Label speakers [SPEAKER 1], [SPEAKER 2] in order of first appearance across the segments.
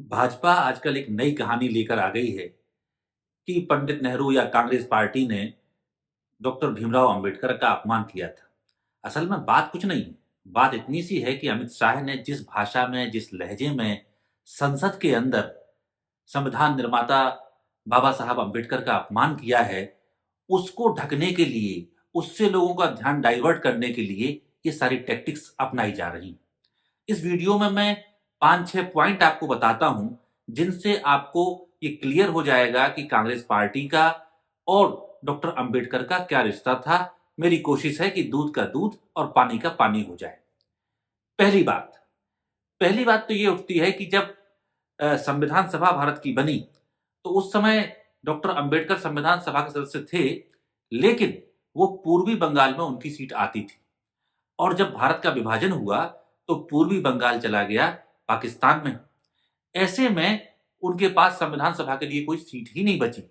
[SPEAKER 1] भाजपा आजकल एक नई कहानी लेकर आ गई है कि पंडित नेहरू या कांग्रेस पार्टी ने डॉक्टर भीमराव अंबेडकर का अपमान किया था। असल में बात कुछ नहीं है। बात इतनी सी है कि अमित शाह ने जिस भाषा में, जिस लहजे में संसद के अंदर संविधान निर्माता बाबा साहब अंबेडकर का अपमान किया है, उसको ढकने के लिए, उससे लोगों का ध्यान डाइवर्ट करने के लिए ये सारी टैक्टिक्स अपनाई जा रही हैं। इस वीडियो में मैं 5-6 पॉइंट आपको बताता हूं, जिनसे आपको ये क्लियर हो जाएगा कि कांग्रेस पार्टी का और डॉक्टर अंबेडकर का क्या रिश्ता था। मेरी कोशिश है कि दूध का दूध और पानी का पानी हो जाए। पहली बात पहली बात तो ये उठती है कि जब संविधान सभा भारत की बनी, तो उस समय डॉक्टर अंबेडकर संविधान सभा के सदस्य थे, लेकिन वो पूर्वी बंगाल में उनकी सीट आती थी। और जब भारत का विभाजन हुआ, तो पूर्वी बंगाल चला गया पाकिस्तान में। ऐसे में उनके पास संविधान सभा के लिए कोई सीट ही नहीं बची।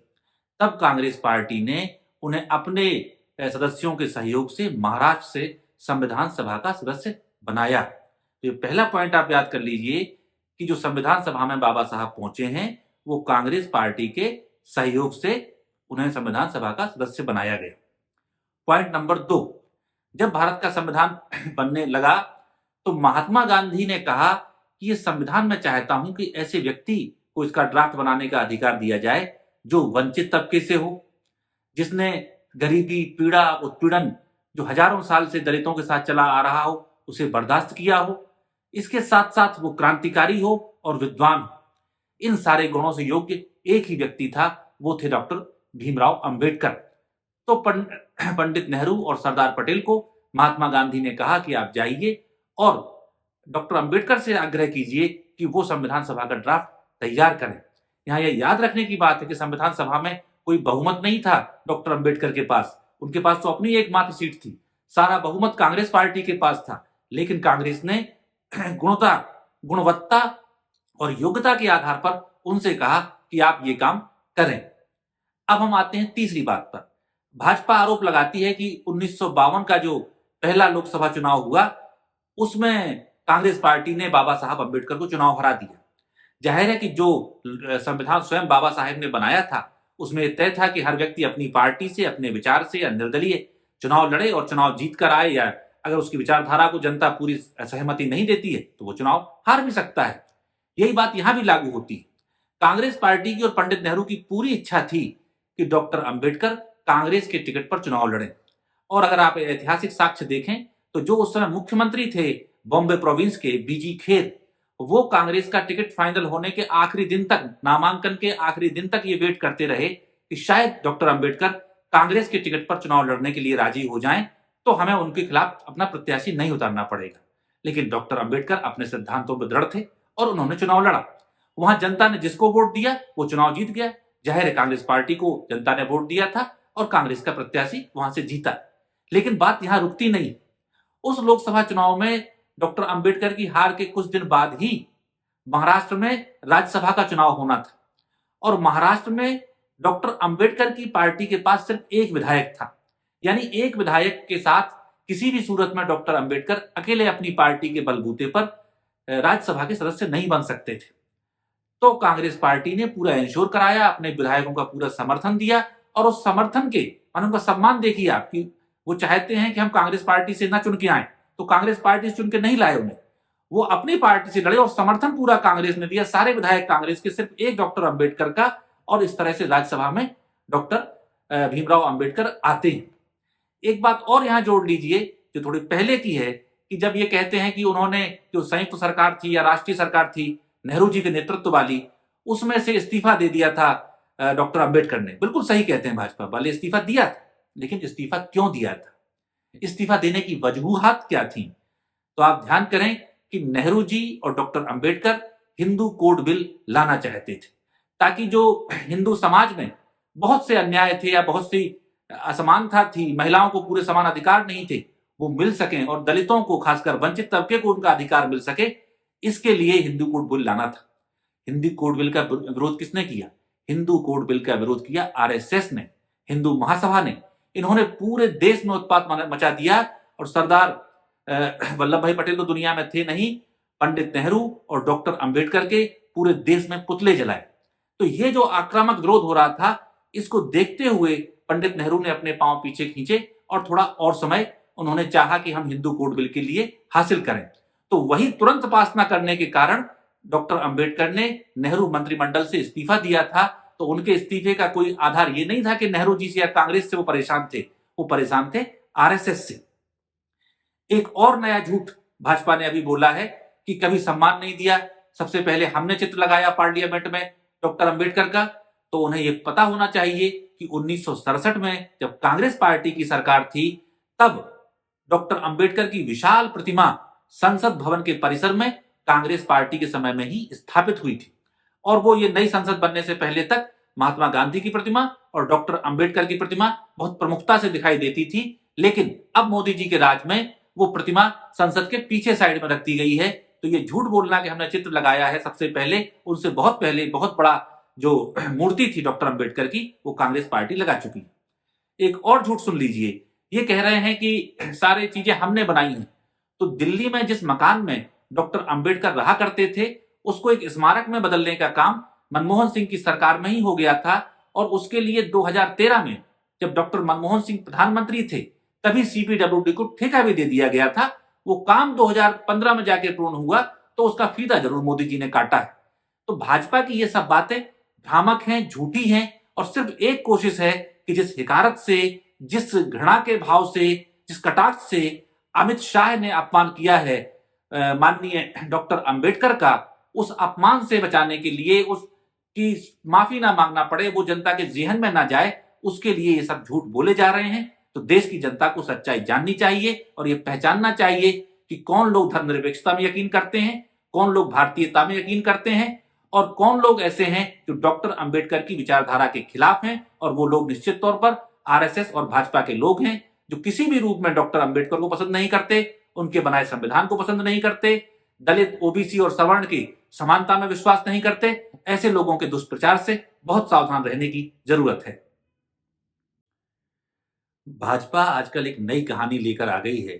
[SPEAKER 1] तब कांग्रेस पार्टी ने उन्हें अपने सदस्यों के सहयोग से महाराष्ट्र से संविधान सभा का सदस्य बनाया। तो ये पहला पॉइंट आप याद कर लीजिए कि जो संविधान सभा में बाबा साहब पहुंचे हैं, वो कांग्रेस पार्टी के सहयोग से उन्हें संविधान सभा का सदस्य बनाया गया। पॉइंट नंबर 2, जब भारत का संविधान बनने लगा, तो महात्मा गांधी ने कहा कि ये संविधान मैं चाहता हूं कि ऐसे व्यक्ति को इसका ड्राफ्ट बनाने का अधिकार दिया जाए जो वंचित तबके से हो, जिसने गरीबी, पीड़ा, उत्पीड़न जो हजारों साल से दलितों के साथ चला आ रहा हो, उसे बर्दाश्त किया हो। इसके साथ साथ वो क्रांतिकारी हो और विद्वान हो। इन सारे गुणों से योग्य एक ही व्यक्ति था, वो थे डॉक्टर भीमराव अंबेडकर। तो पंडित नेहरू और सरदार पटेल को महात्मा गांधी ने कहा कि आप जाइए और डॉक्टर अंबेडकर से आग्रह कीजिए कि वो संविधान सभा का ड्राफ्ट तैयार करें। यहाँ यह याद रखने की बात है कि संविधान सभा में कोई बहुमत नहीं था डॉक्टर अंबेडकर के पास। उनके पास तो अपनी एकमात्र सीट थी। सारा बहुमत कांग्रेस पार्टी के पास था, लेकिन कांग्रेस ने गुणता गुणवत्ता और योग्यता के आधार पर उनसे कहा कि आप ये काम करें। अब हम आते हैं तीसरी बात पर। भाजपा आरोप लगाती है कि 1952 का जो पहला लोकसभा चुनाव हुआ, उसमें कांग्रेस पार्टी ने बाबा साहब अंबेडकर को चुनाव हरा दिया। जाहिर है कि जो संविधान स्वयं बाबा साहेब ने बनाया था, उसमें तय था कि हर व्यक्ति अपनी पार्टी से, अपने विचार से या निर्दलीय चुनाव लड़े और चुनाव जीत कर आए, या अगर उसकी विचारधारा को जनता पूरी सहमति नहीं देती है तो वो चुनाव हार भी सकता है। यही बात यहां भी लागू होती है। कांग्रेस पार्टी की और पंडित नेहरू की पूरी इच्छा थी कि डॉक्टर अंबेडकर कांग्रेस के टिकट पर चुनाव लड़ें। और अगर आप ऐतिहासिक साक्ष्य देखें, तो जो उस समय मुख्यमंत्री थे बॉम्बे प्रोविंस के, बीजी खेर, वो कांग्रेस का टिकट फाइनल होने के आखिरी दिन तक, नामांकन के आखिरी दिन तक ये वेट करते रहे कि शायद डॉक्टर अंबेडकर कांग्रेस के टिकट पर चुनाव लड़ने के लिए राजी हो जाएं, तो हमें उनके खिलाफ अपना प्रत्याशी नहीं उतारना पड़ेगा। लेकिन डॉक्टर अंबेडकर अपने सिद्धांतों पर दृढ़ थे और उन्होंने चुनाव लड़ा। वहां जनता ने जिसको वोट दिया वो चुनाव जीत गया। जाहिर है कांग्रेस पार्टी को जनता ने वोट दिया था और कांग्रेस का प्रत्याशी वहां से जीता। लेकिन बात यहां रुकती नहीं। उस लोकसभा चुनाव में डॉक्टर अंबेडकर की हार के कुछ दिन बाद ही महाराष्ट्र में राज्यसभा का चुनाव होना था, और महाराष्ट्र में डॉक्टर अंबेडकर की पार्टी के पास सिर्फ एक विधायक था। यानी एक विधायक के साथ किसी भी सूरत में डॉक्टर अंबेडकर अकेले अपनी पार्टी के बलबूते पर राज्यसभा के सदस्य नहीं बन सकते थे। तो कांग्रेस पार्टी ने पूरा इंश्योर कराया, अपने विधायकों का पूरा समर्थन दिया, और उस समर्थन के उनका सम्मान देखिए आप कि वो चाहते हैं कि हम कांग्रेस पार्टी से ना चुन के आए, तो कांग्रेस पार्टी से चुन के नहीं लाए उन्हें, वो अपनी पार्टी से लड़े और समर्थन पूरा कांग्रेस ने दिया, सारे विधायक कांग्रेस के, सिर्फ एक डॉक्टर अंबेडकर का। और इस तरह से राज्यसभा में डॉक्टर भीमराव अंबेडकर आते हैं। एक बात और यहां जोड़ लीजिए जो थोड़ी पहले की है, कि जब ये कहते हैं कि उन्होंने जो संयुक्त सरकार थी या राष्ट्रीय सरकार थी नेहरू जी के नेतृत्व वाली, उसमें से इस्तीफा दे दिया था डॉक्टर अंबेडकर ने। बिल्कुल सही कहते हैं भाजपा वाले, इस्तीफा दिया था, लेकिन इस्तीफा क्यों दिया था, इस्तीफा देने की वजूहात क्या थी? तो आप ध्यान करें कि नेहरू जी और doctor Ambedkar Hindu code bill लाना चाहते थे, ताकि जो हिंदू समाज में बहुत से अन्याय थे या बहुत सी असमानता थी, महिलाओं को पूरे समान अधिकार नहीं थे, वो मिल सकें, और दलितों को, खासकर वंचित तबके को उनका अधिकार मिल सके। इसके लिए हिंदू कोड बिल लाना था। हिंदू कोड बिल का विरोध किसने किया? हिंदू कोड बिल का विरोध किया आरएसएस ने, हिंदू महासभा ने। इन्होंने पूरे देश में उत्पात मचा दिया, और सरदार वल्लभ भाई पटेल तो दुनिया में थे नहीं, पंडित नेहरू और डॉक्टर अंबेडकर के पूरे देश में पुतले जलाए। तो ये जो आक्रामक विरोध हो रहा था, इसको देखते हुए पंडित नेहरू ने अपने पांव पीछे खींचे और थोड़ा और समय उन्होंने चाहा कि हम हिंदू कोड बिल के लिए हासिल करें। तो वही तुरंत पास न करने के कारण डॉक्टर अंबेडकर ने नेहरू मंत्रिमंडल से इस्तीफा दिया था। तो उनके इस्तीफे का कोई आधार ये नहीं था कि नेहरू जी से या कांग्रेस से वो परेशान थे, वो परेशान थे आरएसएस से। एक और नया झूठ भाजपा ने अभी बोला है कि कभी सम्मान नहीं दिया, सबसे पहले हमने चित्र लगाया पार्लियामेंट में डॉक्टर अंबेडकर का। तो उन्हें यह पता होना चाहिए कि 1967 में जब कांग्रेस पार्टी की सरकार थी, तब डॉक्टर अंबेडकर की विशाल प्रतिमा संसद भवन के परिसर में कांग्रेस पार्टी के समय में ही स्थापित हुई थी। और वो ये नई संसद बनने से पहले तक महात्मा गांधी की प्रतिमा और डॉक्टर अंबेडकर की प्रतिमा बहुत प्रमुखता से दिखाई देती थी। लेकिन अब मोदी जी के राज में वो प्रतिमा संसद के पीछे साइड में रख दी गई है। तो ये झूठ बोलना कि हमने चित्र लगाया है, सबसे पहले उनसे बहुत पहले बहुत बड़ा जो मूर्ति थी डॉक्टर अंबेडकर की, वो कांग्रेस पार्टी लगा चुकी है। एक और झूठ सुन लीजिए, ये कह रहे हैं कि सारी चीजें हमने बनाई हैं। तो दिल्ली में जिस मकान में डॉक्टर अंबेडकर रहा करते थे, उसको एक स्मारक में बदलने का काम मनमोहन सिंह की सरकार में ही हो गया था। और उसके लिए 2013 में जब डॉक्टर मनमोहन सिंह प्रधानमंत्री थे, तभी सीपीडब्ल्यूडी को ठेका भी दे दिया गया था। वो काम 2015 में जाके पूर्ण हुआ, तो उसका फीता जरूर मोदी जी ने काटा है। तो भाजपा की ये सब बातें भ्रामक हैं, झूठी हैं, और सिर्फ एक कोशिश है कि जिस हिकारत से, जिस घृणा के भाव से, जिस कटाक्ष से अमित शाह ने अपमान किया है माननीय डॉक्टर अंबेडकर का, उस अपमान से बचाने के लिए, उसकी माफी ना मांगना पड़े, वो जनता के जेहन में ना जाए, उसके लिए ये सब झूठ बोले जा रहे हैं। तो देश की जनता को सच्चाई जाननी चाहिए और ये पहचानना चाहिए कि कौन लोग धर्मनिरपेक्षता में यकीन करते हैं, कौन लोग भारतीयता में यकीन करते हैं, और कौन लोग ऐसे हैं जो डॉक्टर अंबेडकर की विचारधारा के खिलाफ हैं। और वो लोग निश्चित तौर पर आरएसएस और भाजपा के लोग हैं, जो किसी भी रूप में डॉक्टर अंबेडकर को पसंद नहीं करते, उनके बनाए संविधान को पसंद नहीं करते, दलित, ओबीसी और सवर्ण की समानता में विश्वास नहीं करते। ऐसे लोगों के दुष्प्रचार से बहुत सावधान रहने की जरूरत है। भाजपा आजकल एक नई कहानी लेकर आ गई है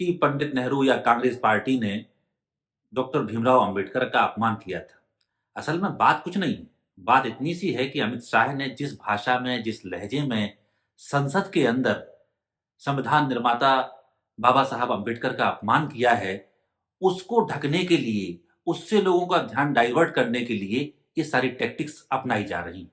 [SPEAKER 1] कि पंडित नेहरू या कांग्रेस पार्टी ने डॉक्टर भीमराव अंबेडकर का अपमान किया था। असल में बात कुछ नहीं है, बात इतनी सी है कि अमित शाह ने जिस भाषा में, जिस लहजे में संसद के अंदर संविधान निर्माता बाबा साहब अंबेडकर का अपमान किया है, उसको ढकने के लिए, उससे लोगों का ध्यान डाइवर्ट करने के लिए ये सारी टैक्टिक्स अपनाई जा रही हैं।